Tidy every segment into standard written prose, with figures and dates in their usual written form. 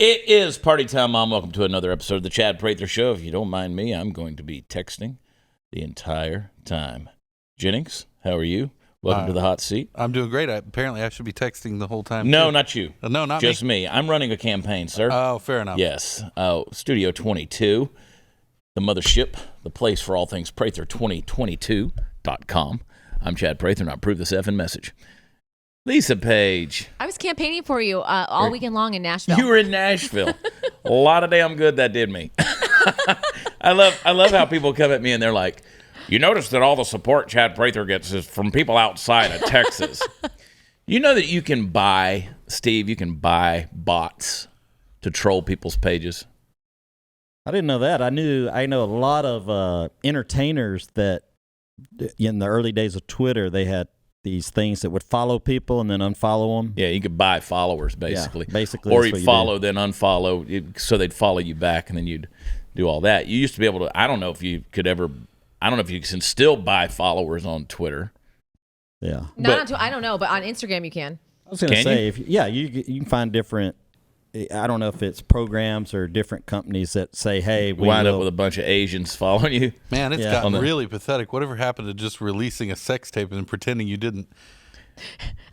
It is party time, Mom. Welcome to another episode of the Chad Prather Show. If you don't mind me, I'm going to be texting the entire time. Jennings, how are you? Welcome to the hot seat. I'm doing great. Apparently, I should be texting the whole time. No, too. not you. No, not just me. I'm running a campaign, sir. Oh, fair enough. Yes. Studio 22, the mothership, the place for all things Prather2022.com. I'm Chad Prather, and I approve this effing message. Lisa Page. I was campaigning for you all weekend long in Nashville. You were in Nashville. A lot of damn good that did me. I love how people come at me and they're like, you notice that all the support Chad Prather gets is from people outside of Texas. You know that you can buy, Steve, you can buy bots to troll people's pages? I didn't know that. I know a lot of entertainers that in the early days of Twitter, they had these things that would follow people and then unfollow them. Yeah, you could buy followers, basically. Yeah, basically. Or you'd follow, then unfollow, so they'd follow you back, and then you'd do all that. You used to be able to, I don't know if you can still buy followers on Twitter. Yeah. I don't know, but on Instagram you can. I was going to say, you can find different, I don't know if it's programs or different companies that say, hey, we wind up with a bunch of Asians following you. Man, it's gotten really pathetic. Whatever happened to just releasing a sex tape and pretending you didn't?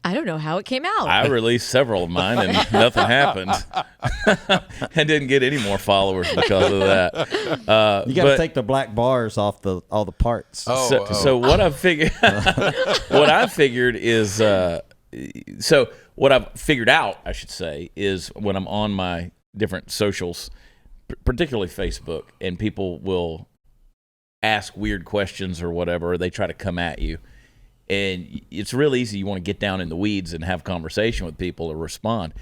I don't know how it came out. I released several of mine and nothing happened. And didn't get any more followers because of that. You got to take the black bars off all the parts. So what I've figured is what I've figured out, I should say, is when I'm on my different socials, particularly Facebook, and people will ask weird questions or whatever, or they try to come at you. And it's real easy. You want to get down in the weeds and have conversation with people or respond.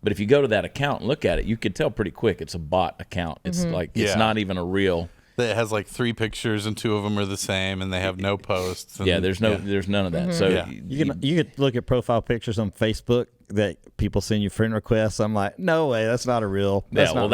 But if you go to that account and look at it, you can tell pretty quick it's a bot account. It's it's not even a real. It has like 3 pictures and 2 of them are the same, and they have no posts. And, there's none of that. So you can look at profile pictures on Facebook that people send you friend requests. I'm like, no way, that's not a real. That's real.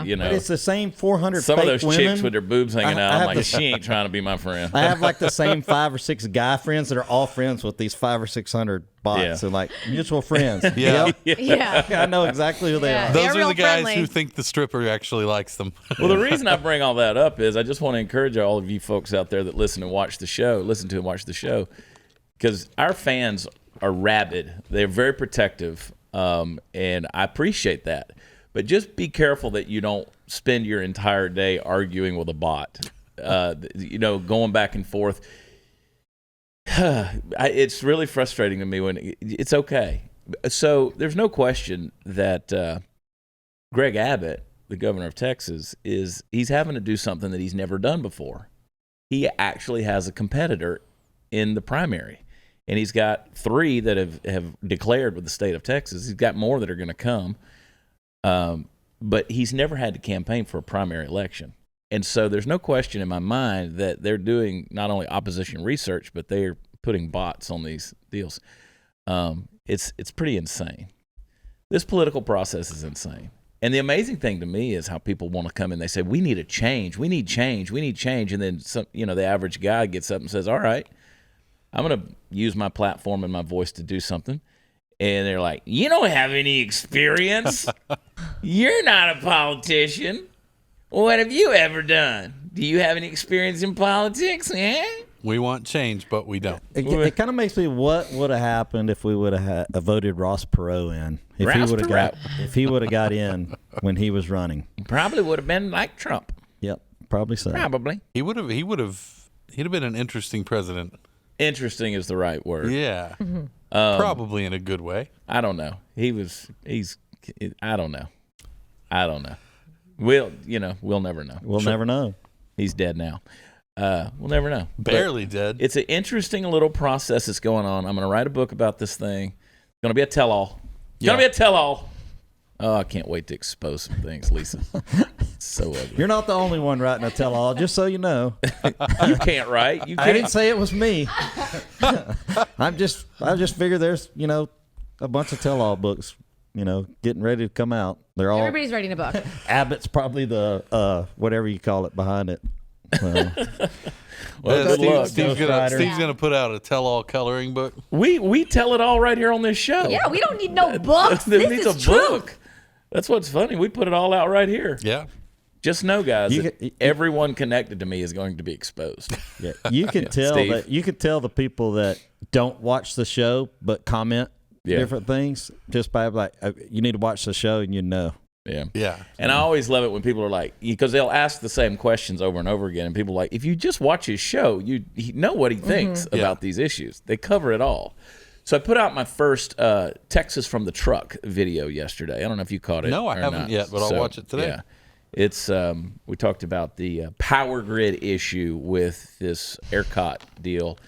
You know. But it's the same 400 Some fake of those women. chicks with their boobs hanging out. I'm like, she ain't trying to be my friend. I have like the same 5 or 6 guy friends that are all friends with these 500 or 600 bots and like mutual friends. Yeah. I know exactly who they are. Those are the guys who think the stripper actually likes them. Well, the reason I bring all that up is I just want to encourage all of you folks out there that listen to and watch the show, because our fans are rabid. They're very protective, and I appreciate that. But just be careful that you don't spend your entire day arguing with a bot, going back and forth. It's really frustrating to me when it's okay. So there's no question that Greg Abbott, the governor of Texas, he's having to do something that he's never done before. He actually has a competitor in the primary, and he's got 3 that have declared with the state of Texas. He's got more that are going to come, but he's never had to campaign for a primary election. And so there's no question in my mind that they're doing not only opposition research, but they're putting bots on these deals. It's pretty insane. This political process is insane. And the amazing thing to me is how people want to come in. They say, we need a change. We need change. We need change. And then the average guy gets up and says, all right, I'm going to use my platform and my voice to do something. And they're like, you don't have any experience. You're not a politician. What have you ever done? Do you have any experience in politics? We want change, but we don't. It kind of makes me, what would have happened if we would have voted Ross Perot in? If he would have got in when he was running, probably would have been like Trump. Yep, probably so. Probably he'd have been an interesting president. Interesting is the right word. Yeah, probably in a good way. I don't know. I don't know. We'll never know. We'll never know. He's dead now. We'll never know. Barely dead. It's an interesting little process that's going on. I'm going to write a book about this thing. It's going to be a tell-all. Oh, I can't wait to expose some things, Lisa. It's so ugly. You're not the only one writing a tell-all, just so you know. You can't write. You can't. I didn't say it was me. I just figured there's, a bunch of tell-all books, getting ready to come out. Everybody's writing a book. Abbott's probably the whatever you call it behind it. Steve's going to put out a tell-all coloring book. We tell it all right here on this show. Yeah, we don't need no books. This is true. That's what's funny. We put it all out right here. Yeah. Just know, guys, that everyone connected to me is going to be exposed. Yeah, you can tell Steve. that. You can tell the people that don't watch the show but comment different things just by like, you need to watch the show and you know. Yeah. Yeah. And I always love it when people are like, because they'll ask the same questions over and over again, and people are like, if you just watch his show, you know what he thinks about these issues. They cover it all. So I put out my first Texas from the Truck video yesterday. I don't know if you caught it. No, I or haven't not. yet, but I'll watch it today. Yeah. It's we talked about the power grid issue with this ERCOT deal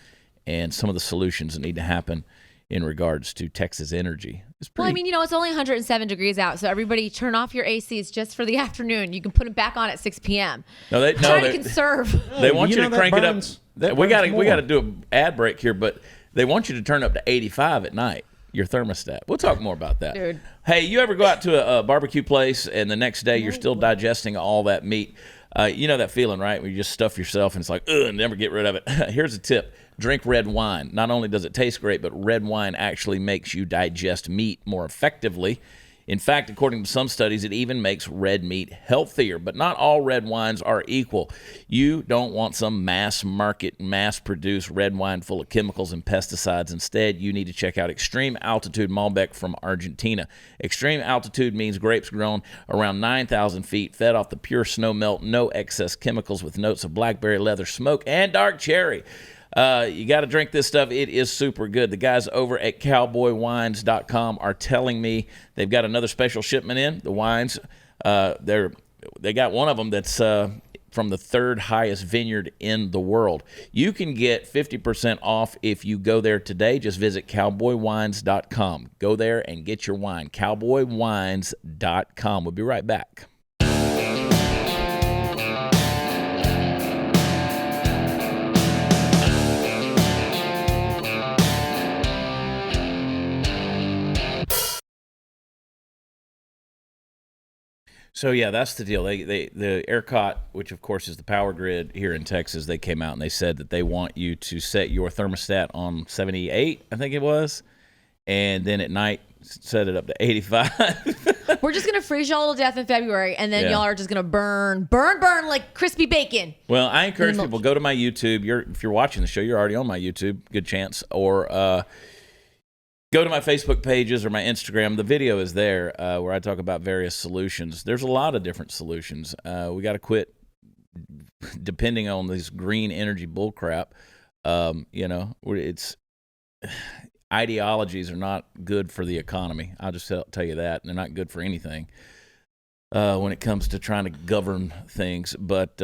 and some of the solutions that need to happen in regards to Texas energy. It's pretty, Well, I mean, it's only 107 degrees out, so everybody turn off your ACs just for the afternoon. You can put them back on at 6 p.m. Try to conserve. They want you know to crank burns, it up. We got to do an ad break here, but they want you to turn up to 85 at night. Your thermostat. We'll talk more about that. Dude. Hey, you ever go out to a barbecue place and the next day you're still digesting all that meat? You know that feeling, right? Where you just stuff yourself and it's like, ugh, and never get rid of it. Here's a tip. Drink red wine. Not only does it taste great, but red wine actually makes you digest meat more effectively. In fact, according to some studies, it even makes red meat healthier. But not all red wines are equal. You don't want some mass market, mass-produced red wine full of chemicals and pesticides. Instead, you need to check out Extreme Altitude Malbec from Argentina. Extreme Altitude means grapes grown around 9,000 feet, fed off the pure snow melt, no excess chemicals, with notes of blackberry, leather, smoke, and dark cherry. You got to drink this stuff. It is super good. The guys over at cowboywines.com are telling me they've got another special shipment in. The wines, they got one of them that's from the third highest vineyard in the world. You can get 50% off if you go there today. Just visit cowboywines.com. Go there and get your wine. Cowboywines.com. We'll be right back. So yeah, that's the deal. The ERCOT, which of course is the power grid here in Texas, they came out and they said that they want you to set your thermostat on 78, I think it was, and then at night set it up to 85. We're just going to freeze y'all to death in February, and then y'all are just going to burn like crispy bacon. Well, I encourage people, go to my YouTube. If you're watching the show, you're already on my YouTube, good chance, or go to my Facebook pages or my Instagram. The video is there where I talk about various solutions. There's a lot of different solutions. We got to quit depending on this green energy bullcrap. It's ideologies are not good for the economy. I'll just tell you that. They're not good for anything when it comes to trying to govern things. But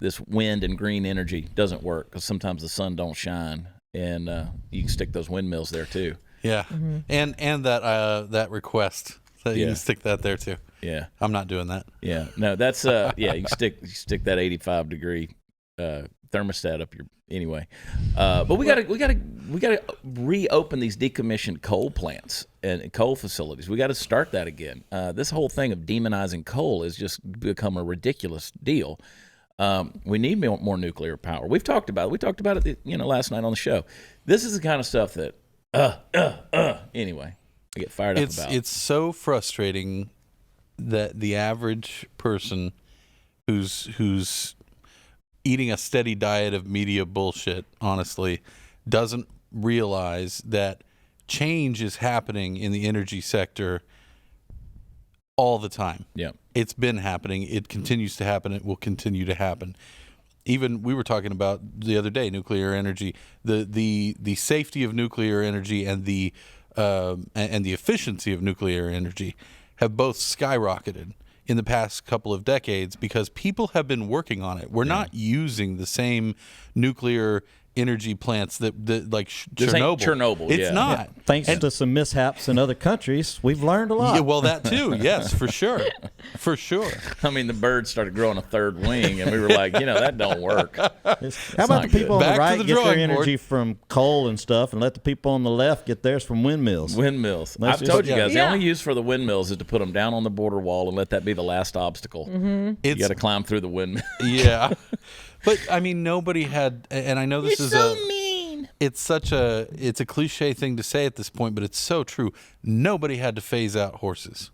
this wind and green energy doesn't work because sometimes the sun don't shine, and you can stick those windmills there too. Yeah, and that request, so you can stick that there too. Yeah, I'm not doing that. Yeah, no, that's you can stick that 85 degree thermostat up your anyway. But we gotta reopen these decommissioned coal plants and coal facilities. We got to start that again. This whole thing of demonizing coal has just become a ridiculous deal. We need more nuclear power. We talked about it, last night on the show. This is the kind of stuff that. Anyway, I get fired up about. It's so frustrating that the average person who's eating a steady diet of media bullshit, honestly, doesn't realize that change is happening in the energy sector all the time. Yeah. It's been happening. It continues to happen. It will continue to happen. Even we were talking about the other day, nuclear energy, the safety of nuclear energy and the efficiency of nuclear energy have both skyrocketed in the past couple of decades because people have been working on it. We're not using the same nuclear energy plants that like Chernobyl. Chernobyl, it's not. Yeah. Thanks to some mishaps in other countries, we've learned a lot. Yeah, well, that too. Yes, for sure. For sure. I mean, the bird started growing a third wing, and we were like, that don't work. How about the people on Back the to right the get their drawing energy board. from coal and stuff, and let the people on the left get theirs from windmills? Windmills. Let's I've just- told you guys, the Yeah. only use for the windmills is to put them down on the border wall and let that be the last obstacle. You got to climb through the windmill. Yeah. But I mean, nobody had, and I know this is it's a cliche thing to say at this point, but it's so true. Nobody had to phase out horses.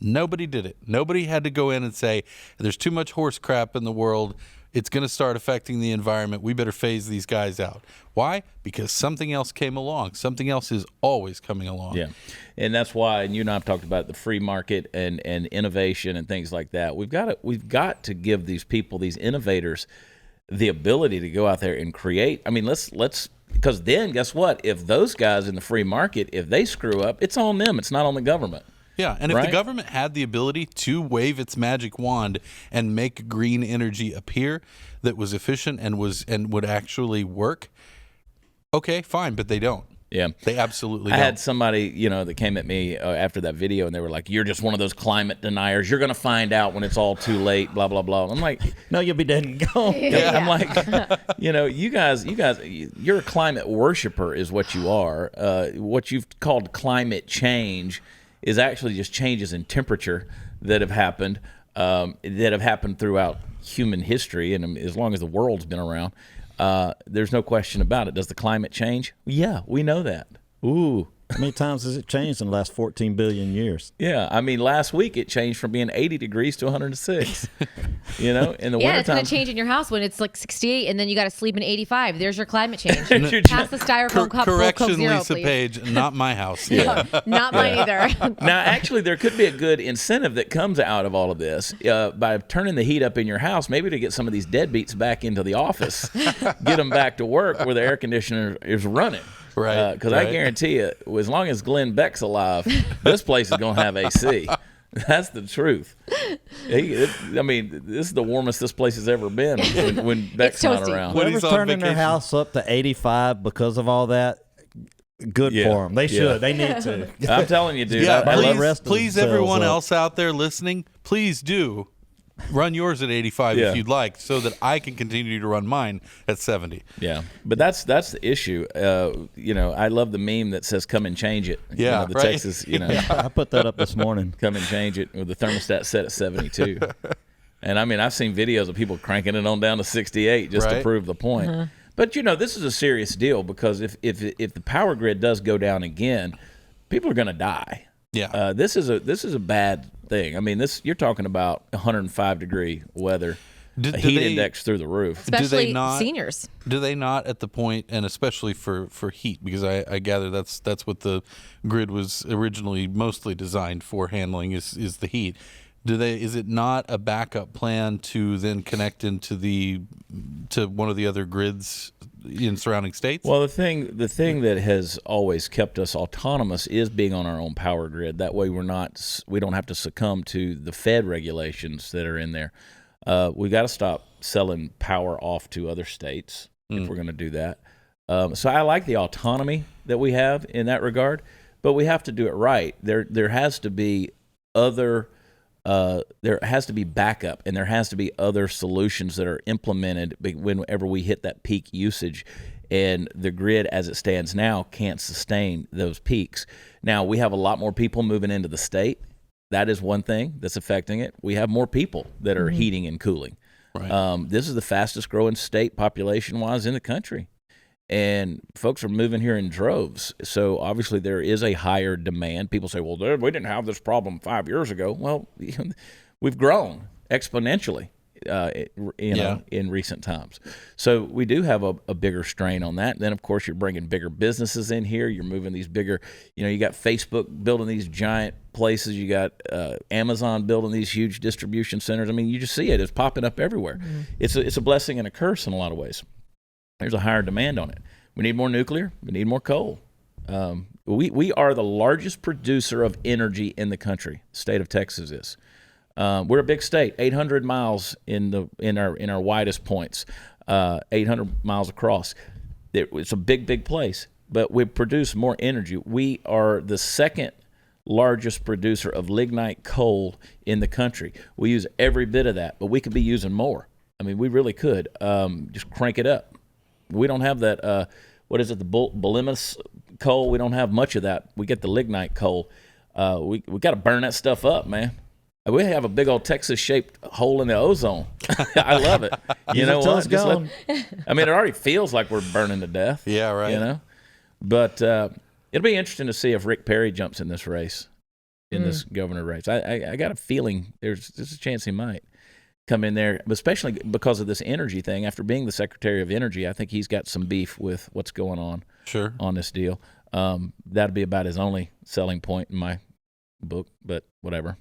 Nobody did it. Nobody had to go in and say, there's too much horse crap in the world. It's going to start affecting the environment. We better phase these guys out. Why? Because something else came along. Something else is always coming along. Yeah. And that's why, and you and I have talked about the free market and innovation and things like that. We've got to give these people, these innovators, the ability to go out there and create. I mean, let's because then guess what? If those guys in the free market, if they screw up, it's on them. It's not on the government. Yeah, and if Right? the government had the ability to wave its magic wand and make green energy appear that was efficient and would actually work, okay, fine, but they don't. Yeah. They absolutely I don't. had somebody, that came at me after that video, and they were like, "You're just one of those climate deniers. You're going to find out when it's all too late, blah, blah, blah." I'm like, No, you'll be dead and gone. I'm like, you guys, you're a climate worshiper is what you are. What you've called climate change is actually just changes in temperature that have happened throughout human history, and as long as the world's been around. There's no question about it. Does the climate change? Yeah, we know that. Ooh. How many times has it changed in the last 14 billion years? Yeah, I mean, last week it changed from being 80 degrees to 106. In the Yeah, it's wintertime. going to change in your house when it's like 68 and then you got to sleep in 85. There's your climate change. Pass the styrofoam cup full of Coke Correction, Zero, Lisa please. Page, not my house. No, not mine either. Now, actually, there could be a good incentive that comes out of all of this by turning the heat up in your house, maybe to get some of these deadbeats back into the office, get them back to work where the air conditioner is running. Right, Because right. I guarantee you, as long as Glenn Beck's alive, this place is going to have AC. That's the truth. I mean, this is the warmest this place has ever been when Beck's not toasty. around. When Whoever's he's on turning their vacation. house up to 85 because of all that, good Yeah, for them. They yeah. should. They need to. I'm telling you, dude. Yeah, I love rest please, themselves everyone up. else out there listening, please do run yours at 85 Yeah. if you'd like, so that I can continue to run mine at 70. Yeah, but that's the issue. I love the meme that says "Come and change it." Yeah, the right. Texas. I put that up this morning. Come and change it with the thermostat set at 72. And I mean, I've seen videos of people cranking it on down to 68 just to Right. prove the point. But this is a serious deal because if the power grid does go down again, people are going to die. Yeah. This is a bad thing. I mean, you're talking about 105 degree weather, Do a heat they- index through the roof. Especially not- seniors. Do they not at the point, and especially for heat, because I gather that's what the grid was originally mostly designed for handling is the heat. Is it not a backup plan to then connect into to one of the other grids in surrounding states? Well, the thing that has always kept us autonomous is being on our own power grid. That way, we don't have to succumb to the Fed regulations that are in there. We got to stop selling power off to other states if we're going to do that. So I like the autonomy that we have in that regard, but we have to do it right. There has to be there has to be backup, and there has to be other solutions that are implemented whenever we hit that peak usage, and the grid as it stands now can't sustain those peaks. Now, we have a lot more people moving into the state. That is one thing that's affecting it. We have more people that are heating and cooling. Right. This is the fastest growing state population-wise in the country. And folks are moving here in droves. So obviously there is a higher demand. People say, well, we didn't have this problem 5 years ago. Well, we've grown exponentially in recent times. So we do have a bigger strain on that. And then, of course, you're bringing bigger businesses in here. You're moving these bigger, you got Facebook building these giant places. You got Amazon building these huge distribution centers. I mean, you just see it. It's popping up everywhere. It's a blessing and a curse in a lot of ways. There's a higher demand on it. We need more nuclear. We need more coal. We are the largest producer of energy in the country. The state of Texas is. We're a big state, 800 miles in our widest points, 800 miles across. It's a big place, but we produce more energy. We are the second largest producer of lignite coal in the country. We use every bit of that, but we could be using more. I mean, we really could. Just crank it up. We don't have that, what is it, the Bolimus coal? We don't have much of that. We get the lignite coal. We got to burn that stuff up, man. We have a big old Texas-shaped hole in the ozone. I love it. You know what? I mean, it already feels like we're burning to death. Yeah, right. But it'll be interesting to see if Rick Perry jumps in this race. in this governor race. I got a feeling there's a chance he might come in there, especially because of this energy thing. After being the Secretary of Energy, I think he's got some beef with what's going on on this deal. That'd be about his only selling point in my book, but whatever.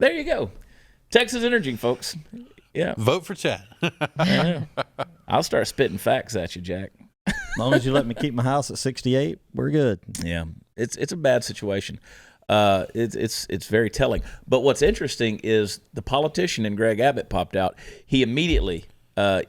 There you go. Texas Energy, folks. Yeah. Vote for Chad. Yeah. I'll start spitting facts at you, Jack. As long as you let me keep my house at 68, we're good. Yeah. It's a bad situation. It's very telling. But what's interesting is the politician in Greg Abbott popped out. He immediately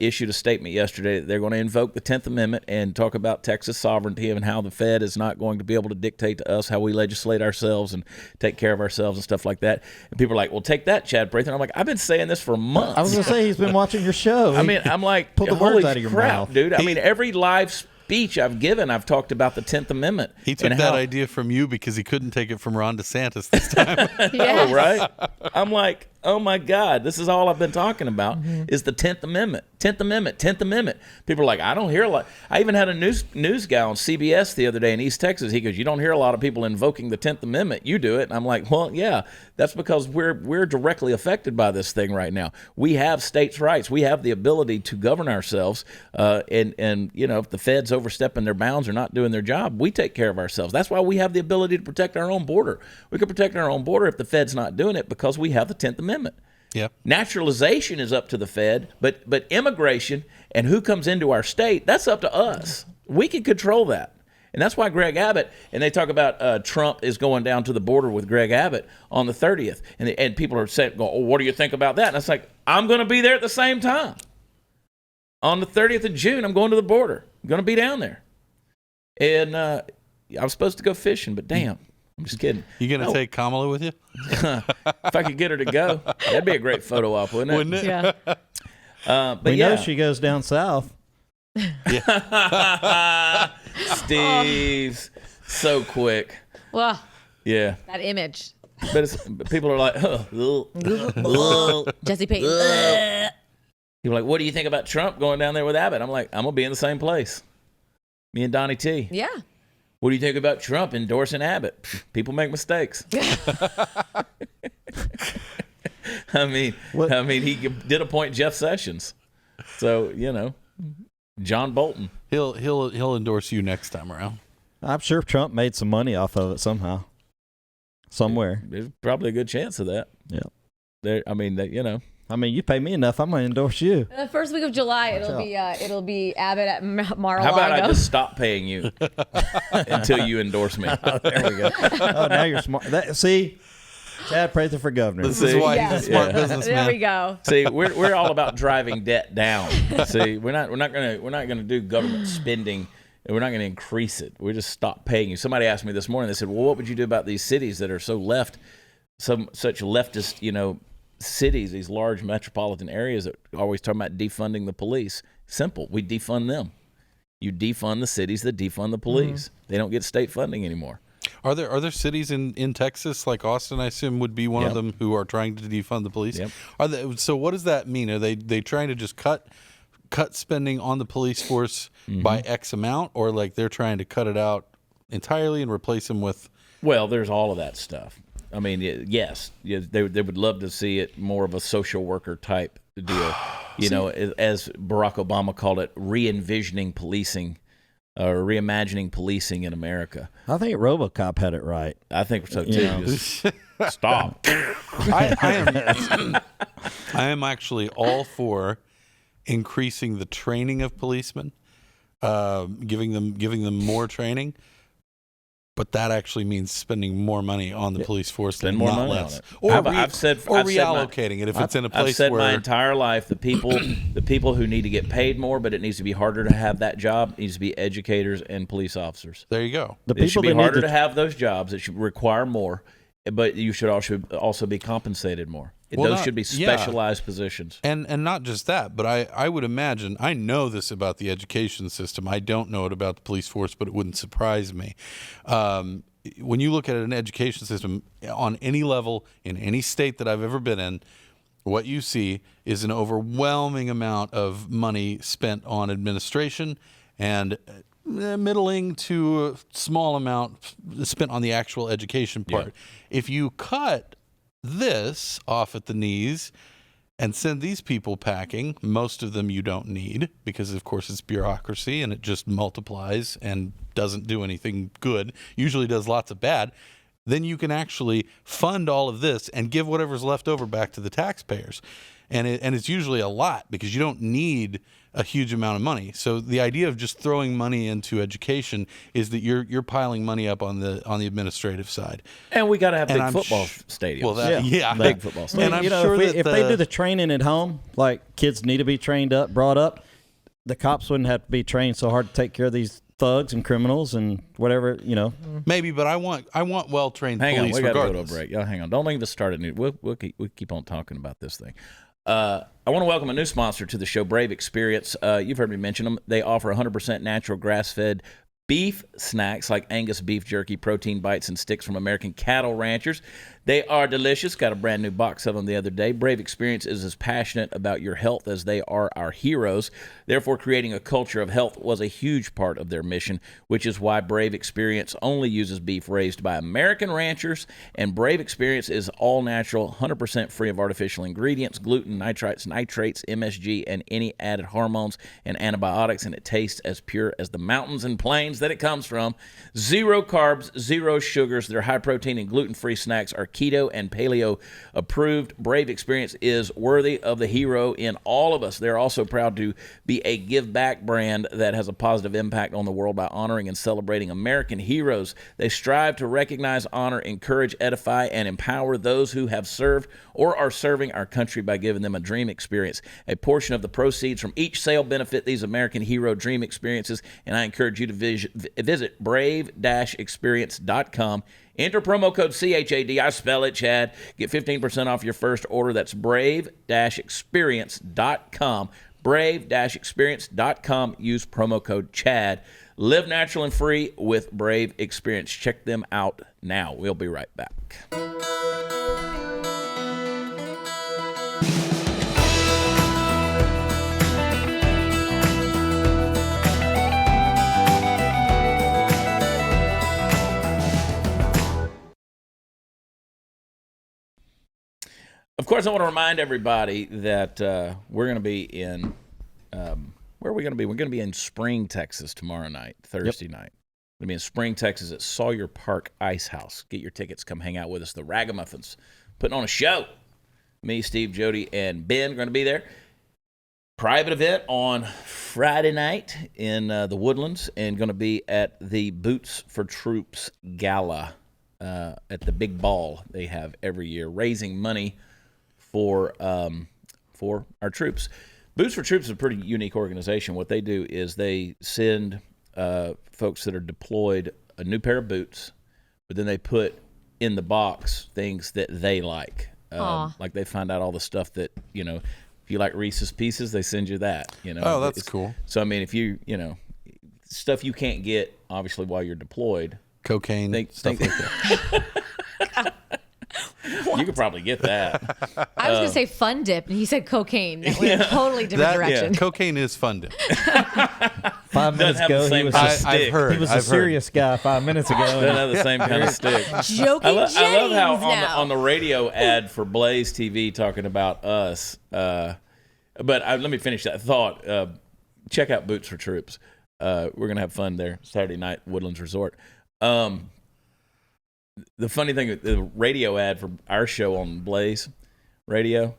issued a statement yesterday that they're going to invoke the 10th Amendment and talk about Texas sovereignty and how the Fed is not going to be able to dictate to us how we legislate ourselves and take care of ourselves and stuff like that. And people are like, well, take that, Chad Prather. And I'm like, I've been saying this for months. I was going to say, he's been watching your show. I mean, I'm like, pull the words out of your mouth, dude. I mean, every live speech I've given, I've talked about the 10th Amendment. He took that idea from you because he couldn't take it from Ron DeSantis this time. Oh, right? I'm like, oh my God, this is all I've been talking about is the 10th Amendment. 10th Amendment, 10th Amendment. People are like, I don't hear a lot. I even had a news guy on CBS the other day in East Texas. He goes, you don't hear a lot of people invoking the 10th Amendment. You do it. And I'm like, well, yeah, that's because we're directly affected by this thing right now. We have states' rights. We have the ability to govern ourselves. And you know, if the Fed's overstepping their bounds or not doing their job, we take care of ourselves. That's why we have the ability to protect our own border. We can protect our own border if the Fed's not doing it because we have the 10th Amendment. Yep. Naturalization is up to the Fed, but immigration and who comes into our state, that's up to us. We can control that. And that's why Greg Abbott, and they talk about Trump is going down to the border with Greg Abbott on the 30th. And people are saying, oh, what do you think about that? And it's like, I'm going to be there at the same time. On the 30th of June, I'm going to the border. I'm going to be down there. And I was supposed to go fishing, but damn. I'm just kidding. You going to take Kamala with you? If I could get her to go, that'd be a great photo op, wouldn't it? Wouldn't it? Yeah. But we know she goes down south. Steve's so quick. Well, Yeah. that image. But people are like, Jesse Payton. People are like, what do you think about Trump going down there with Abbott? I'm like, I'm going to be in the same place. Me and Donnie T. Yeah. What do you think about Trump endorsing Abbott? People make mistakes. I mean, he did appoint Jeff Sessions. So, you know, John Bolton. He'll endorse you next time around. I'm sure Trump made some money off of it somehow. Somewhere. There's probably a good chance of that. Yeah. You know. I mean, you pay me enough, I'm going to endorse you. The first week of July, it'll be Abbott at Mar-a-Lago. How about I just stop paying you until you endorse me? There we go. Oh, now you're smart. See, Chad Prather for governor. This is why he's a smart businessman. There we go. See, we're all about driving debt down. See, we're not gonna do government spending. And we're not going to increase it. We just stop paying you. Somebody asked me this morning. They said, "Well, what would you do about these cities that are so such leftist, you know, cities, these large metropolitan areas that are always talking about defunding the police?" Simple. We defund them. You defund the cities that defund the police. They don't get state funding anymore. Are there cities in Texas like Austin? I assume would be one of them who are trying to defund the police. Yep. So what does that mean? Are they trying to just cut spending on the police force by X amount, or like they're trying to cut it out entirely and replace them with? Well, there's all of that stuff. I mean, yes, they would love to see it more of a social worker type deal. You know, as Barack Obama called it, re-envisioning policing or reimagining policing in America. I think RoboCop had it right. I think so too. Just stop. I am actually all for increasing the training of policemen, giving them more training, but that actually means spending more money on the police force, Spend not more money less. on it. Or I've said reallocating it if it's in a place I've said where my entire life the people who need to get paid more, but it needs to be harder to have that job, needs to be educators and police officers. there you go. The It should people be that harder need to have those jobs. It should require more, but you should also be compensated more. Those should be specialized positions. And not just that, but I would imagine, I know this about the education system. I don't know it about the police force, but it wouldn't surprise me. When you look at an education system on any level, in any state that I've ever been in, what you see is an overwhelming amount of money spent on administration and middling to a small amount spent on the actual education part. Yeah. If you cut this off at the knees and send these people packing, most of them you don't need because, of course, it's bureaucracy and it just multiplies and doesn't do anything good, usually does lots of bad, then you can actually fund all of this and give whatever's left over back to the taxpayers. And it's usually a lot because you don't need a huge amount of money. So the idea of just throwing money into education is that you're piling money up on the administrative side. And we got to have big football stadiums. Well, big football stadiums. And I'm sure sure if they do the training at home, like kids need to be trained up, brought up, the cops wouldn't have to be trained so hard to take care of these thugs and criminals and whatever, Maybe, but I want well-trained police. Hang on, we got to go to a regardless. break. Y'all hang on. Don't leave us start new. We'll keep on talking about this thing. I want to welcome a new sponsor to the show, Brave Experience. You've heard me mention them. They offer 100% natural grass-fed beef snacks like Angus beef jerky, protein bites, and sticks from American cattle ranchers. They are delicious. Got a brand new box of them the other day. Brave Experience is as passionate about your health as they are our heroes. Therefore, creating a culture of health was a huge part of their mission, which is why Brave Experience only uses beef raised by American ranchers. And Brave Experience is all natural, 100% free of artificial ingredients, gluten, nitrates, MSG, and any added hormones and antibiotics. And it tastes as pure as the mountains and plains that it comes from. Zero carbs, zero sugars. Their high protein and gluten-free snacks are keto and paleo approved. Brave Experience is worthy of the hero in all of us. They're also proud to be a give back brand that has a positive impact on the world by honoring and celebrating American heroes. They strive to recognize, honor, encourage, edify, and empower those who have served or are serving our country by giving them a dream experience. A portion of the proceeds from each sale benefit these American hero dream experiences, and I encourage you to visit brave-experience.com. Enter promo code CHAD. I spell it, Chad. Get 15% off your first order. That's brave-experience.com. Brave-experience.com. Use promo code CHAD. Live natural and free with Brave Experience. Check them out now. We'll be right back. Of course, I want to remind everybody that we're going to be in, where are we going to be? We're going to be in Spring, Texas tomorrow night, Thursday night. We're going to be in Spring, Texas at Sawyer Park Ice House. Get your tickets. Come hang out with us. The Ragamuffins putting on a show. Me, Steve, Jody, and Ben are going to be there. Private event on Friday night in the Woodlands, and going to be at the Boots for Troops Gala at the big ball they have every year, raising money for our troops. Boots for Troops is a pretty unique organization. What they do is they send folks that are deployed a new pair of boots, but then they put in the box things that they like. Like they find out all the stuff that, if you like Reese's Pieces, they send you that. Oh, that's cool. So, I mean, if you, stuff you can't get, obviously, while you're deployed. Cocaine, stuff like that. You could probably get that. I was going to say fun dip, and he said cocaine. That went a totally different direction. Yeah, cocaine is fun dip. 5 minutes ago, he was I've heard. he was a serious guy 5 minutes ago. Doesn't have the same kind of stick. Joking I love how now. on the radio ad for BlazeTV talking about us. But let me finish that thought. Check out Boots for Troops. We're gonna have fun there Saturday night, Woodlands Resort. The funny thing, the radio ad for our show on Blaze Radio,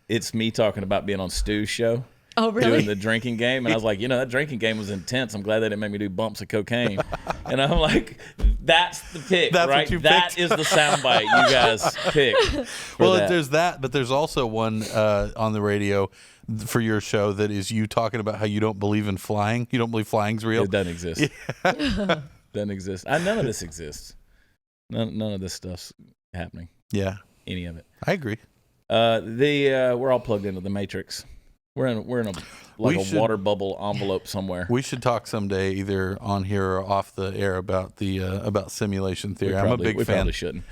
it's me talking about being on Stu's show. Oh, really? Doing the drinking game. And I was like, that drinking game was intense. I'm glad they didn't make me do bumps of cocaine. And I'm like, that's the pick, That's right? what you That picked. is the soundbite you guys picked. Well, there's that, but there's also one on the radio for your show that is you talking about how you don't believe in flying. You don't believe flying's real. It doesn't exist. Doesn't exist. None of this exists. None of this stuff's happening. Yeah. Any of it. I agree. We're all plugged into the Matrix. We're in a water bubble envelope somewhere. We should talk someday, either on here or off the air, about the about simulation theory. I'm a big we fan. Probably shouldn't.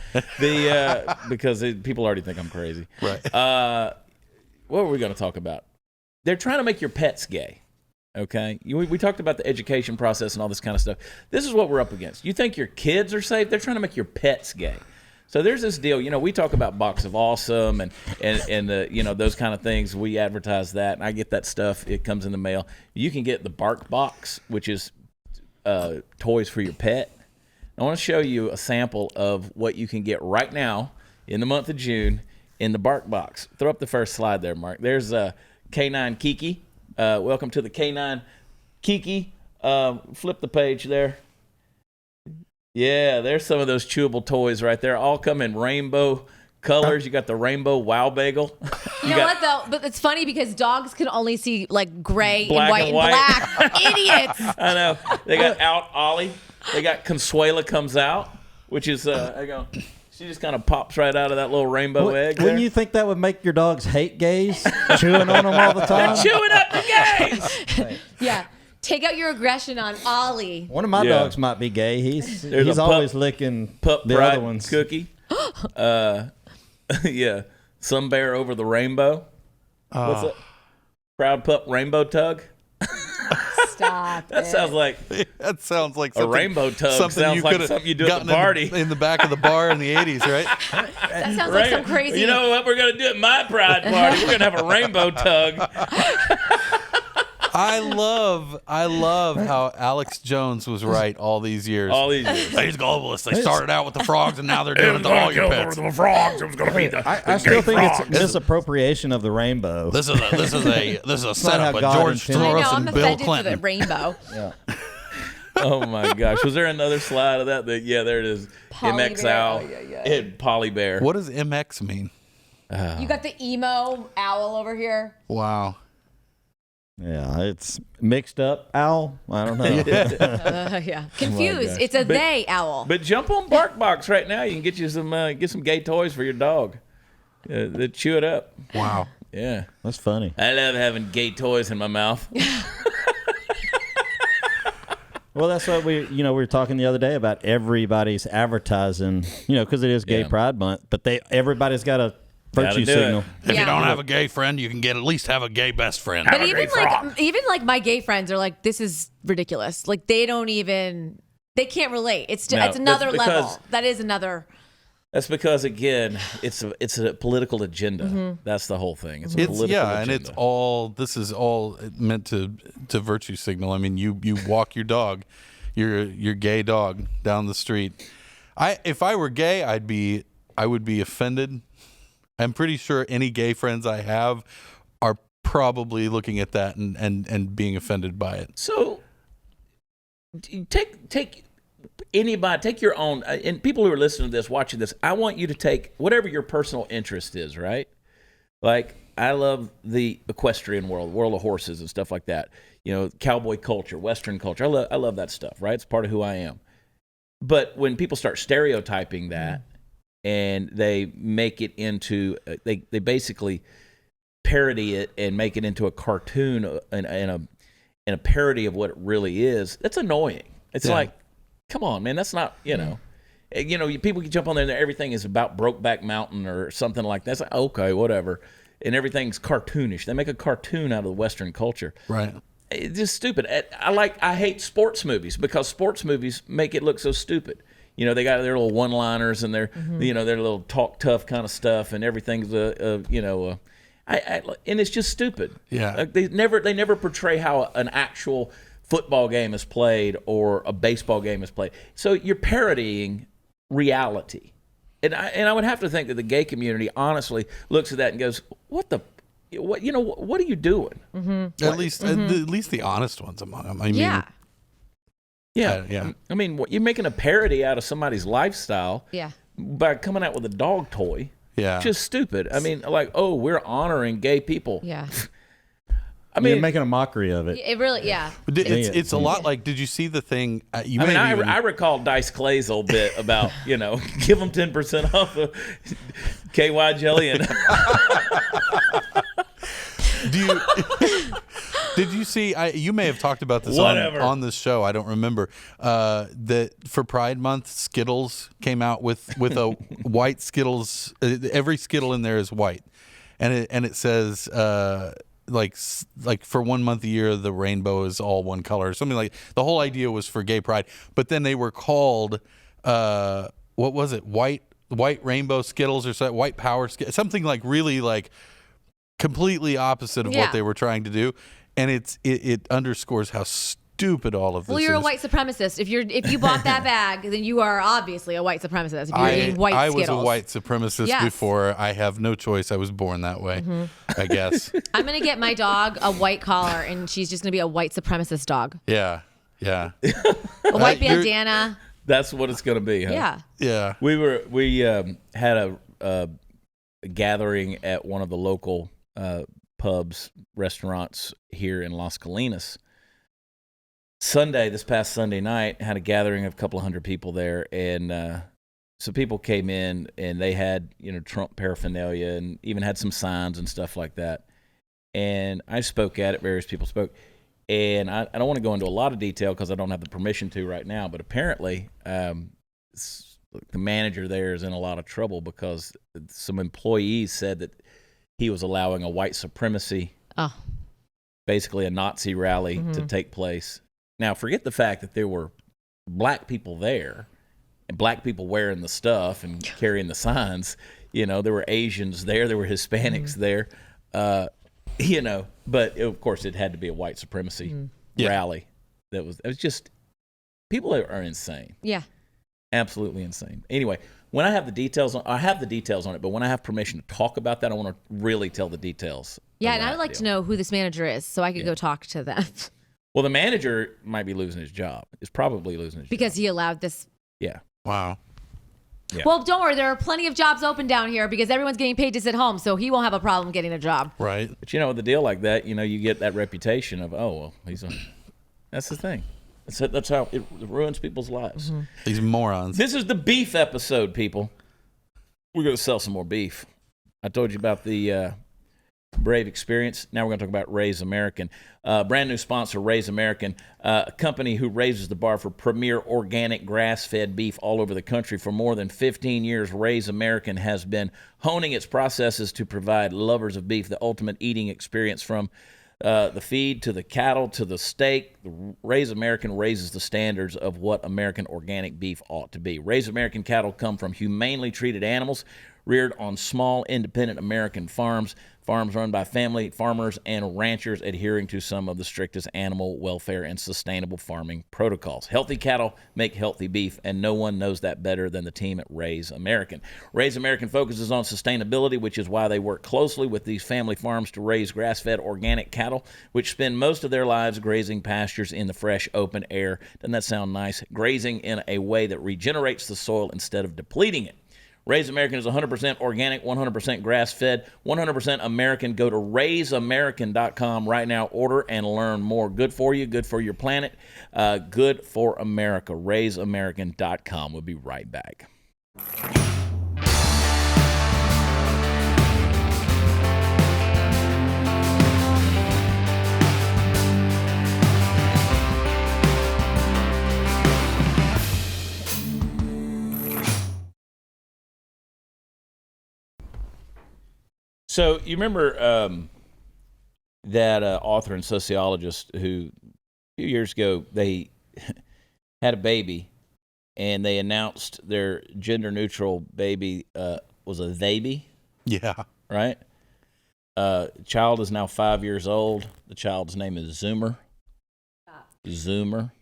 Because people already think I'm crazy. Right. What were we going to talk about? They're trying to make your pets gay. Okay, we talked about the education process and all this kind of stuff. This is what we're up against. You think your kids are safe? They're trying to make your pets gay. So there's this deal. We talk about Box of Awesome and the those kind of things. We advertise that, and I get that stuff. It comes in the mail. You can get the BarkBox, which is toys for your pet. I want to show you a sample of what you can get right now in the month of June in the BarkBox. Throw up the first slide there, Mark. There's K9 Kiki. Welcome to the K9 Kiki. Flip the page there. Yeah, there's some of those chewable toys right there. All come in rainbow colors. You got the rainbow Wow Bagel. You know what, though? But it's funny because dogs can only see, like, gray Black and white and black. Idiots. I know. They got Out Ollie. They got Consuela comes out, which is, she just kind of pops right out of that little rainbow egg. Wouldn't you think that would make your dogs hate gays? Chewing on them all the time? They're chewing up the gays. Yeah. Take out your aggression on Ollie. One of my dogs might be gay. He's always licking Pup the Pride other ones. Cookie. Yeah. Some bear over the rainbow. What's it? Proud Pup Rainbow Tug. Stop. That sounds like something, a rainbow tug. Something Sounds you like could something you do at the party. in the back of the bar in the 80s, right? That sounds like some crazy. You know what we're gonna do at my pride party? We're gonna have a rainbow tug. I love how Alex Jones was right all these years. These globalists, they started out with the frogs and now they're doing it to all your pets. The frogs. It was gonna be I still think it's misappropriation of the rainbow. This is a setup of God George intended. Soros I'm and Bill offended for Clinton. the rainbow. Yeah. Oh my gosh! Was there another slide of that? Yeah, there it is. Poly MX bear. owl. Oh, yeah. And Poly Bear. What does MX mean? You got the emo owl over here. Wow. Yeah, it's mixed up owl. I don't know. Yeah. Confused. gosh. It's a they owl. But jump on BarkBox right now. You can get you some gay toys for your dog. They chew it up. Wow. Yeah. That's funny. I love having gay toys in my mouth. Well, that's what we were talking the other day about everybody's advertising, because it is Gay Pride Month, but everybody's got a virtue signal. If you don't have a gay friend, you can at least have a gay best friend. But even my gay friends are like, this is ridiculous. Like they can't relate. It's another level. That is another. That's because again, it's a political agenda. Mm-hmm. That's the whole thing. It's a political agenda. And it's all. This is all meant to virtue signal. I mean, you walk your dog, your gay dog down the street. If I were gay, I would be offended. I'm pretty sure any gay friends I have are probably looking at that and being offended by it. So take anybody, take your own, and people who are listening to this, watching this, I want you to take whatever your personal interest is, right? Like, I love the equestrian world of horses and stuff like that. Cowboy culture, Western culture. I love that stuff, right? It's part of who I am. But when people start stereotyping that, and they make it into, they basically parody it and make it into a cartoon and a parody of what it really is. That's annoying. It's like, come on, man. That's not, people can jump on there and everything is about Brokeback Mountain or something like that. It's like, okay, whatever. And everything's cartoonish. They make a cartoon out of the Western culture. Right. It's just stupid. I hate sports movies because sports movies make it look so stupid. They got their little one-liners and their, their little talk tough kind of stuff, and everything's and it's just stupid. Yeah. They never portray how an actual football game is played or a baseball game is played. So you're parodying reality, and I would have to think that the gay community honestly looks at that and goes, what are you doing? Mm-hmm. At least the honest ones among them. I mean, Yeah. I mean, you're making a parody out of somebody's lifestyle by coming out with a dog toy. Yeah. Just stupid. I mean, like, we're honoring gay people. Yeah. I mean, you're making a mockery of it. It really, yeah. It's a lot like, did you see the thing? I recall Dice Clay's old bit about, give them 10% off of KY jelly and... Did you see? You may have talked about this on this show. I don't remember. That for Pride Month, Skittles came out with a white Skittles. Every Skittle in there is white, and it says like for 1 month a year the rainbow is all one color, something like. The whole idea was for gay pride, but then they were called what was it, white rainbow Skittles or something, white power something like really like completely opposite of what they were trying to do, and it underscores how stupid all of this is. Well, you're a white supremacist. If you bought that bag, then you are obviously a white supremacist. If you're eating white Skittles. I was a white supremacist before. I have no choice. I was born that way, I guess. I'm going to get my dog a white collar, and she's just going to be a white supremacist dog. Yeah. A white bandana. That's what it's going to be, huh? Yeah. We had a gathering at one of the local pubs, restaurants here in Las Colinas. This past Sunday night, had a gathering of a couple of hundred people there, and so people came in and they had Trump paraphernalia and even had some signs and stuff like that. And I spoke at it. Various people spoke, and I don't want to go into a lot of detail because I don't have the permission to right now. But apparently, the manager there is in a lot of trouble because some employees said that he was allowing a white supremacy, basically a Nazi rally, to take place. Now, forget the fact that there were black people there and black people wearing the stuff and carrying the signs. There were Asians there. There were Hispanics there. But of course it had to be a white supremacy rally. It was just, people are insane. Yeah. Absolutely insane. Anyway, when I have the details on it, but when I have permission to talk about that, I want to really tell the details. Yeah, and I would like to know who this manager is so I could go talk to them. Well, the manager might be losing his job. Is probably losing his job. Because he allowed this. Yeah. Wow. Yeah. Well, don't worry. There are plenty of jobs open down here because everyone's getting paid to sit home, so he won't have a problem getting a job. Right. But with a deal like that, you get that reputation of, that's the thing. That's how it ruins people's lives. These morons. This is the beef episode, people. We're going to sell some more beef. I told you about the Brave experience. Now we're going to talk about Raise American. Brand new sponsor, Raise American, a company who raises the bar for premier organic grass-fed beef all over the country. For more than 15 years, Raise American has been honing its processes to provide lovers of beef the ultimate eating experience, from the feed to the cattle to the steak. Raise American raises the standards of what American organic beef ought to be. Raise American cattle come from humanely treated animals reared on small, independent American farms run by family farmers and ranchers adhering to some of the strictest animal welfare and sustainable farming protocols. Healthy cattle make healthy beef, and no one knows that better than the team at Raise American. Raise American focuses on sustainability, which is why they work closely with these family farms to raise grass-fed organic cattle, which spend most of their lives grazing pastures in the fresh, open air. Doesn't that sound nice? Grazing in a way that regenerates the soil instead of depleting it. Raise American is 100% organic, 100% grass-fed, 100% American. Go to raiseamerican.com right now. Order and learn more. Good for you, good for your planet, good for America. Raiseamerican.com. We'll be right back. So you remember that author and sociologist who a few years ago they had a baby and they announced their gender-neutral baby was a baby? Yeah. Right? Child is now 5 years old. The child's name is Zoomer. Zoomer.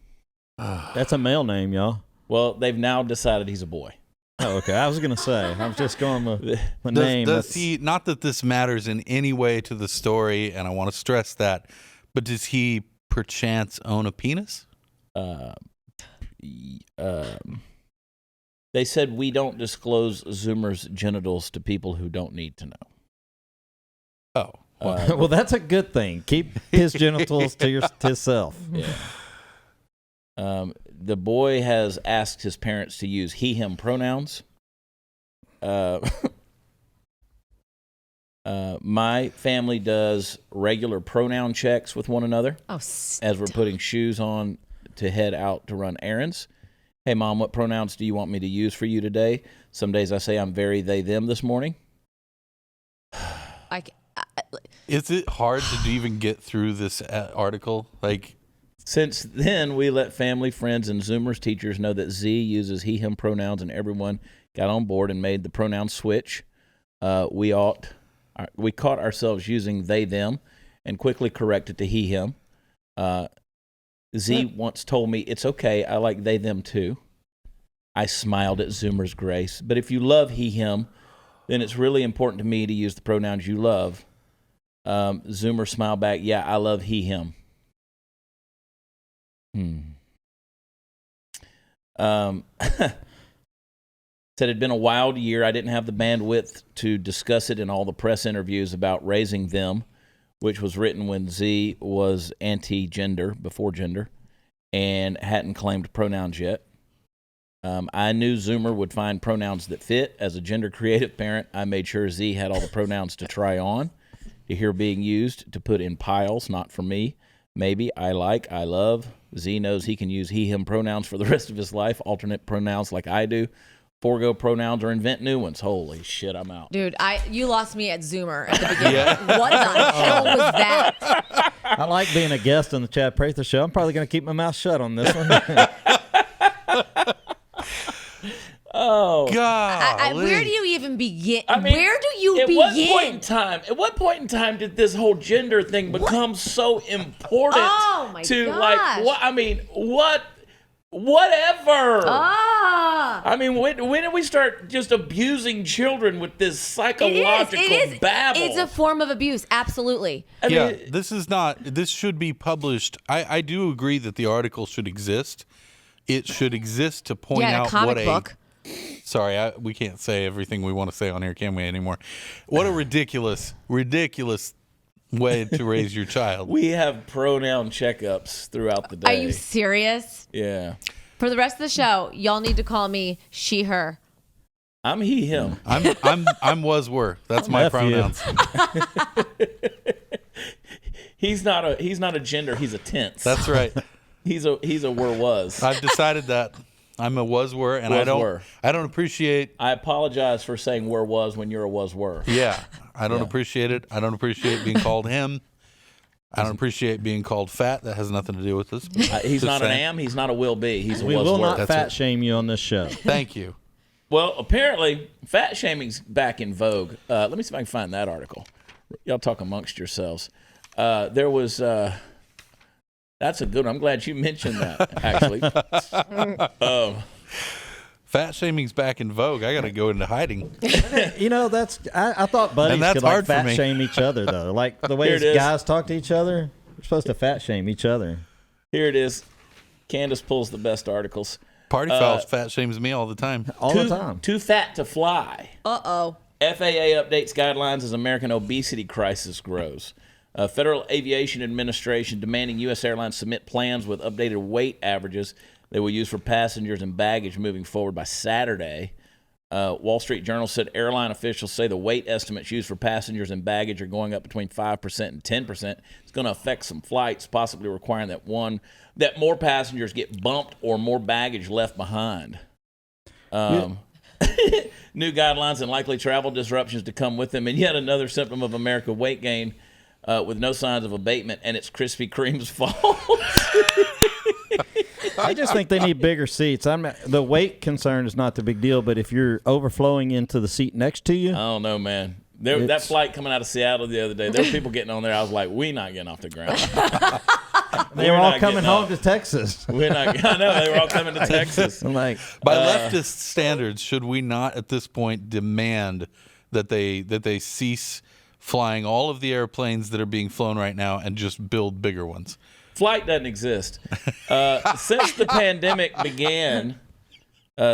That's a male name, y'all. Well, they've now decided he's a boy. Oh, okay. I was going to say, I was just going with the name. Does he, not that this matters in any way to the story, and I want to stress that, but does he perchance own a penis? They said we don't disclose Zoomer's genitals to people who don't need to know. Oh. Well, that's a good thing. Keep his genitals to himself. Yeah. The boy has asked his parents to use he, him pronouns. My family does regular pronoun checks with one another as we're putting shoes on to head out to run errands. Hey, Mom, what pronouns do you want me to use for you today? Some days I say I'm very they, them this morning. Is it hard to even get through this article? Like, since then, we let family, friends, and Zoomers teachers know that Z uses he, him pronouns, and everyone got on board and made the pronoun switch. We caught ourselves using they, them, and quickly corrected to he, him. Z once told me, it's okay, I like they, them too. I smiled at Zoomer's grace. But if you love he, him, then it's really important to me to use the pronouns you love. Zoomer smiled back, yeah, I love he, him. Said it'd been a wild year. I didn't have the bandwidth to discuss it in all the press interviews about raising them, which was written when Z was anti-gender, before gender, and hadn't claimed pronouns yet. I knew Zoomer would find pronouns that fit. As a gender-creative parent, I made sure Z had all the pronouns to try on, to hear being used, to put in piles, not for me. Maybe, I like, I love. Z knows he can use he, him pronouns for the rest of his life, alternate pronouns like I do, forego pronouns, or invent new ones. Holy shit, I'm out. Dude, you lost me at Zoomer at the beginning. Yeah. What the hell was that? I like being a guest on the Chad Prather Show. I'm probably going to keep my mouth shut on this one. Oh God! Where do you even begin? I mean, where do you begin? At what point in time did this whole gender thing become so important? Oh my to gosh. like what? I mean, whatever. I mean, when did we start just abusing children with this psychological babble? It's a form of abuse, absolutely. I mean, this should be published. I do agree that the article should exist. It should exist to point out what a book. Sorry, we can't say everything we want to say on here, can we, anymore? What a ridiculous way to raise your child. We have pronoun checkups throughout the day. Are you serious? Yeah. For the rest of the show, y'all need to call me she, her. I'm he, him. I'm was, were. That's my pronouns. He's not a gender. He's a tense. That's right. He's a were was. I've decided that. I'm a was, were, and I don't appreciate. I apologize for saying were was when you're a was, were. Yeah, I don't appreciate it. I don't appreciate being called him. I don't appreciate being called fat. That has nothing to do with this. He's not an am. He's not a will be. He's a we was, will were. not fat shame you on this show. Thank you. Well, apparently, fat shaming's back in vogue. Let me see if I can find that article. Y'all talk amongst yourselves. There was. That's a good one. I'm glad you mentioned that, actually. Fat shaming's back in vogue. I got to go into hiding. You know, I thought buddies could like fat shame each other, though. Like the way guys talk to each other, we're supposed to fat shame each other. Here it is. Candace pulls the best articles. Party Fouls fat shames me all the time. The time. Too fat to fly. Uh-oh. FAA updates guidelines as American obesity crisis grows. Federal Aviation Administration demanding U.S. airlines submit plans with updated weight averages they will use for passengers and baggage moving forward by Saturday. Wall Street Journal said airline officials say the weight estimates used for passengers and baggage are going up between 5% and 10%. It's going to affect some flights, possibly requiring that more passengers get bumped or more baggage left behind. New guidelines and likely travel disruptions to come with them, and yet another symptom of American weight gain. With no signs of abatement, and it's Krispy Kreme's fault. I just think they need bigger seats. The weight concern is not the big deal, but if you're overflowing into the seat next to you, I don't know, man. That flight coming out of Seattle the other day, there were people getting on there. I was like, we not getting off the ground. They were all coming home to Texas. I know, they were all coming to Texas. I'm like, by leftist standards, should we not at this point demand that they cease flying all of the airplanes that are being flown right now and just build bigger ones? Flight doesn't exist. Since the pandemic began,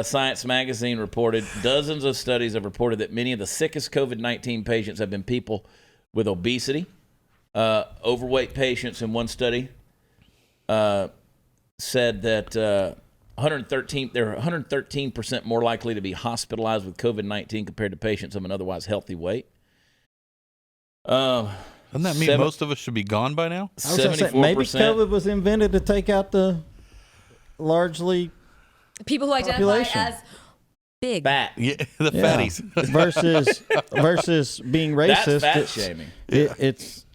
Science Magazine reported dozens of studies have reported that many of the sickest COVID-19 patients have been people with obesity. Overweight patients in one study said that they're 113% more likely to be hospitalized with COVID-19 compared to patients of an otherwise healthy weight. Doesn't that mean most of us should be gone by now? 74%. Maybe COVID was invented to take out the largely people who identify population. as big. Fat. Yeah, the fatties. versus being racist. That's fat shaming. It's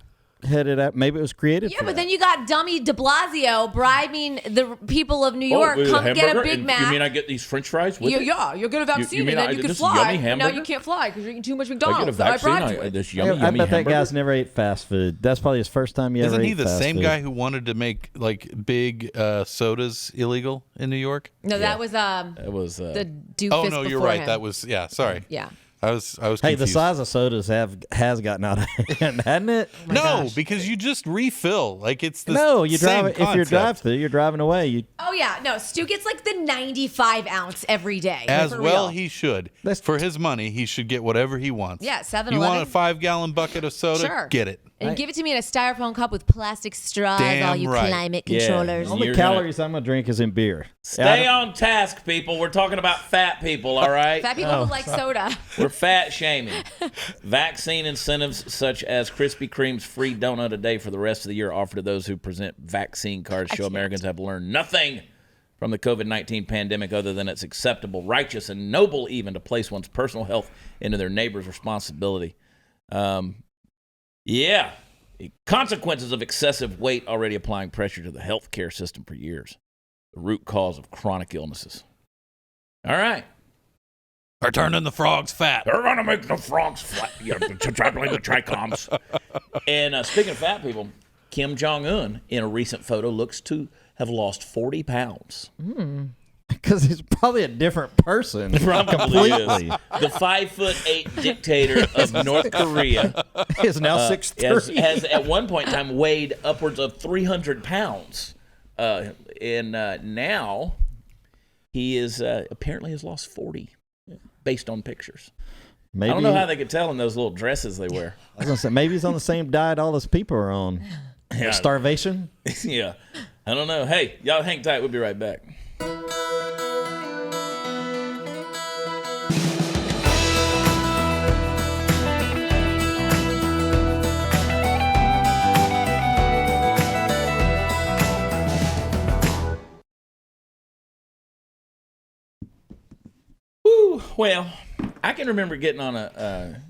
headed up. Maybe it was created. Yeah, for but that. then you got dummy De Blasio bribing the people of New York. Come get a Big Mac. You mean I get these French fries with it? Yeah, you'll get a vaccine and then you can fly. Now you can't fly because you're eating too much McDonald's. I get a vaccine. I bribed you. This yummy I bet that hamburger. guy's never ate fast food. That's probably his first time he ever ate fast food. Isn't he the same guy who wanted to make like big sodas illegal in New York? No, that was It was the doofus. Oh no, you're before right. him. That was sorry. Yeah. I was Hey, confused. the size of sodas has gotten out of hand, hasn't it? No, because you just refill. Like it's the you same drive. If concept. you're drive-through, you're driving away. Oh yeah, no. Stu gets like the 95 ounce every day. As for well, real. he should. That's- For his money, he should get whatever he wants. Yeah, 7-Eleven. You want a 5-gallon bucket of soda? Sure. Get it. And give it to me in a styrofoam cup with plastic straws, Damn all you right. climate Yeah. controllers. Only You're calories I'm gonna drink is in beer. Stay on task, people. We're talking about fat people, all right? Fat people who like soda. We're fat shaming. Vaccine incentives such as Krispy Kreme's free donut a day for the rest of the year offered to those who present vaccine cards show Americans have learned nothing from the COVID-19 pandemic other than it's acceptable, righteous, and noble even to place one's personal health into their neighbor's responsibility. Yeah. Consequences of excessive weight already applying pressure to the healthcare system for years. The root cause of chronic illnesses. All right. Are turning the frogs fat. They're going to make the frogs flat. Try to blame the trichomes. And speaking of fat people, Kim Jong-un in a recent photo looks to have lost 40 pounds. Because he's probably a different person. Probably is. The 5'8" dictator of North Korea He's now 6'3". has at one point in time weighed upwards of 300 pounds. And now he is apparently has lost 40 based on pictures. Maybe, I don't know how they could tell in those little dresses they wear. I was gonna say maybe he's on the same diet all those people are on. Yeah. Starvation. Yeah. I don't know. Hey, y'all hang tight. We'll be right back. Woo. Well, I can remember getting on a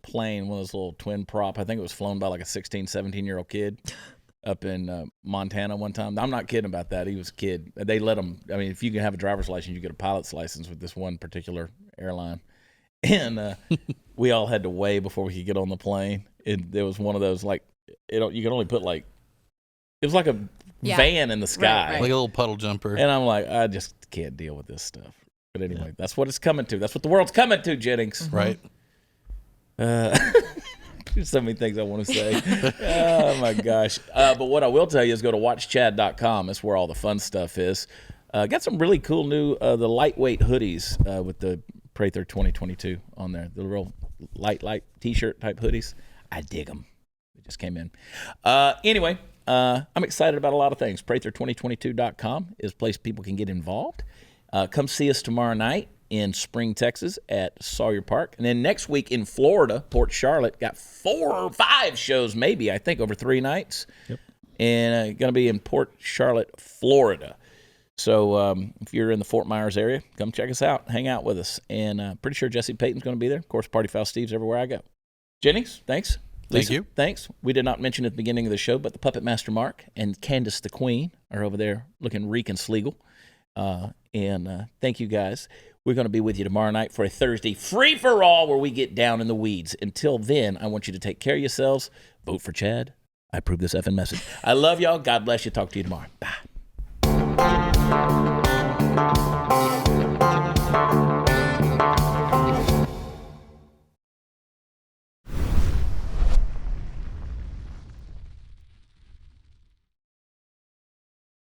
plane, one of those little twin prop. I think it was flown by like a 16, 17-year-old kid up in Montana one time. I'm not kidding about that. He was a kid. They let him, I mean, if you can have a driver's license, you get a pilot's license with this one particular airline. And we all had to weigh before we could get on the plane. There was one of those, like, you could only put like, it was like a van in the sky. Right. Like a little puddle jumper. And I'm like, I just can't deal with this stuff. But anyway, that's what it's coming to. That's what the world's coming to, Jennings. Right. There's so many things I want to say. Oh, my gosh. But what I will tell you is go to watchchad.com. That's where all the fun stuff is. Got some really cool new, the lightweight hoodies with the Prather 2022 on there. The real light T-shirt type hoodies. I dig them. They just came in. Anyway, I'm excited about a lot of things. Prather2022.com is a place people can get involved. Come see us tomorrow night in Spring, Texas at Sawyer Park. And then next week in Florida, Port Charlotte, got 4 or 5 shows maybe, I think, over 3 nights. Yep. And going to be in Port Charlotte, Florida. So if you're in the Fort Myers area, come check us out. Hang out with us. And pretty sure Jesse Payton's going to be there. Of course, Party Foul Steve's everywhere I go. Jennings, thanks. Lisa, Thank you. Thanks. We did not mention at the beginning of the show, but the Puppet Master Mark and Candace the Queen are over there looking reek and sleagle. And thank you guys. We're going to be with you tomorrow night for a Thursday free-for-all where we get down in the weeds. Until then, I want you to take care of yourselves. Vote for Chad. I approve this effing message. I love y'all. God bless you. Talk to you tomorrow. Bye.